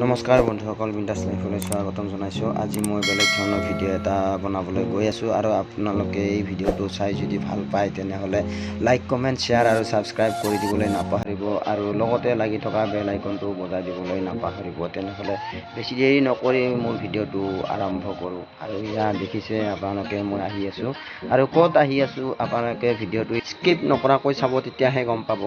নমস্কাৰ বন্ধুসকল, বিন্দাছ লাইফলৈ স্বাগতম জনাইছোঁ। আজি মই বেলেগ ধৰণৰ ভিডিঅ' এটা বনাবলৈ গৈ আছোঁ আৰু আপোনালোকে এই ভিডিঅ'টো চাই যদি ভাল পায় তেনেহ'লে লাইক, কমেণ্ট, শ্বেয়াৰ আৰু ছাবস্ক্ৰাইব কৰি দিবলৈ নাপাহৰিব আৰু লগতে লাগি থকা বেল আইকনটো বজাই দিবলৈ নাপাহৰিব। তেনেহ'লে বেছি দেৰি নকৰি মোৰ ভিডিঅ'টো আৰম্ভ কৰোঁ। আৰু ইয়াত দেখিছে আপোনালোকে মই আহি আছোঁ আৰু ক'ত আহি আছোঁ আপোনালোকে ভিডিঅ'টো স্কিপ নকৰাকৈ চাব, তেতিয়াহে গম পাব।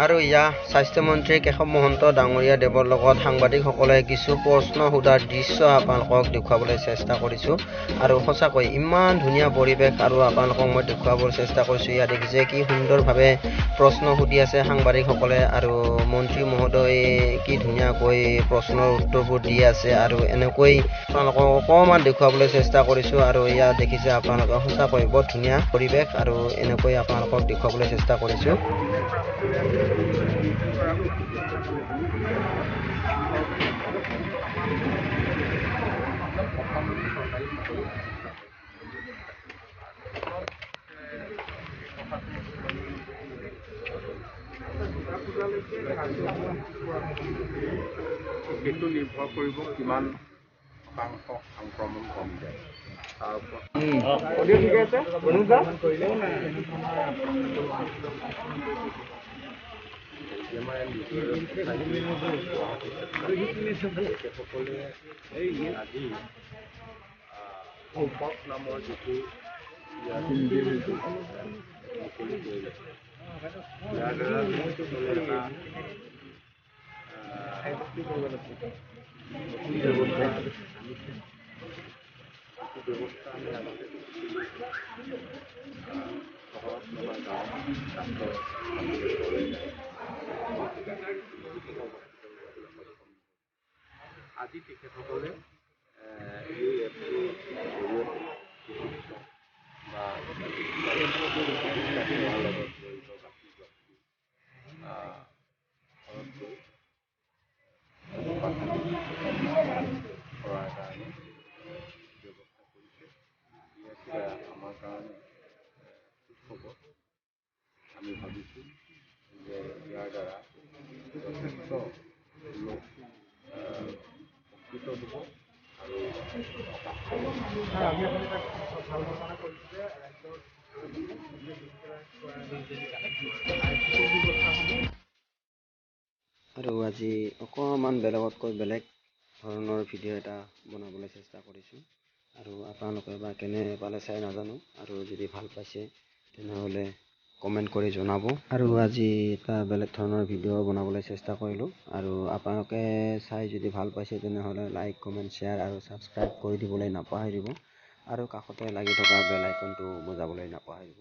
আৰু ইয়া স্বাস্থ্যমন্ত্ৰী কেশৱ মহন্ত ডাঙৰীয়া দেৱৰ লগত সাংবাদিকসকলে কিছু প্ৰশ্ন সোধাৰ দৃশ্য আপোনালোকক দেখুৱাবলৈ চেষ্টা কৰিছোঁ। আৰু সঁচাকৈ ইমান ধুনীয়া পৰিৱেশ আৰু আপোনালোকক মই দেখুৱাবলৈ চেষ্টা কৰিছোঁ। ইয়াত দেখিছে কি সুন্দৰভাৱে প্ৰশ্ন সুধি আছে সাংবাদিকসকলে আৰু মন্ত্ৰী মহোদয়ে কি ধুনীয়াকৈ প্ৰশ্নৰ উত্তৰবোৰ দি আছে। আৰু এনেকৈ আপোনালোকক অকণমান দেখুৱাবলৈ চেষ্টা কৰিছোঁ। আৰু ইয়াত দেখিছে আপোনালোকে সঁচাকৈ বৰ ধুনীয়া পৰিৱেশ আৰু এনেকৈ আপোনালোকক দেখুৱাবলৈ চেষ্টা কৰিছোঁ। সেইটো নিৰ্ভৰ কৰিব কিমান শতাংশ সংক্ৰমণ কমি যায় তাৰ ওপৰত। ঠিক আছে তেখেতসকলে আজি সম্পদ নামৰ যিটো ইয়াৰ দ্বাৰা ব্যৱস্থা আমি আগতে আজি তেখেতসকলে এই এপটোৰ জৰিয়তে চিকিৎসক বা লগত জড়িত বাকী ব্যক্তি ঘৰত গৈ কৰাৰ কাৰণে ব্যৱস্থা কৰিছে। এতিয়া আমাৰ কাৰণে খবৰ আমি ভাবিছোঁ যে ইয়াৰ দ্বাৰা যথেষ্ট লোক উপকৃত হ'ব আৰু আৰু আজি অকণমান বেলেগতকৈ বেলেগ ধৰণৰ ভিডিঅ' এটা বনাবলৈ চেষ্টা কৰিছোঁ। আৰু আপোনালোকে বা কেনে পালে চাই নাজানো, আৰু যদি ভাল পাইছে তেনেহ'লে কমেণ্ট কৰি জনাব। আৰু আজি এটা বেলেগ ধৰণৰ ভিডিঅ' বনাবলৈ চেষ্টা কৰিলোঁ। আৰু আপোনালোকে চাই যদি ভাল পাইছে তেনেহ'লে লাইক, কমেণ্ট, শ্বেয়াৰ আৰু ছাবস্ক্ৰাইব কৰি দিবলৈ নাপাহৰিব আৰু কাষতে লাগি থকা বেল আইকনটো বজাবলৈ নাপাহৰিব।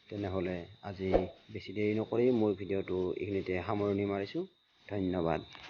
তেনেহ'লে আজি বেছি দেৰি নকৰি মোৰ ভিডিঅ'টো এইখিনিতে সামৰণি মাৰিছোঁ। ধন্যবাদ।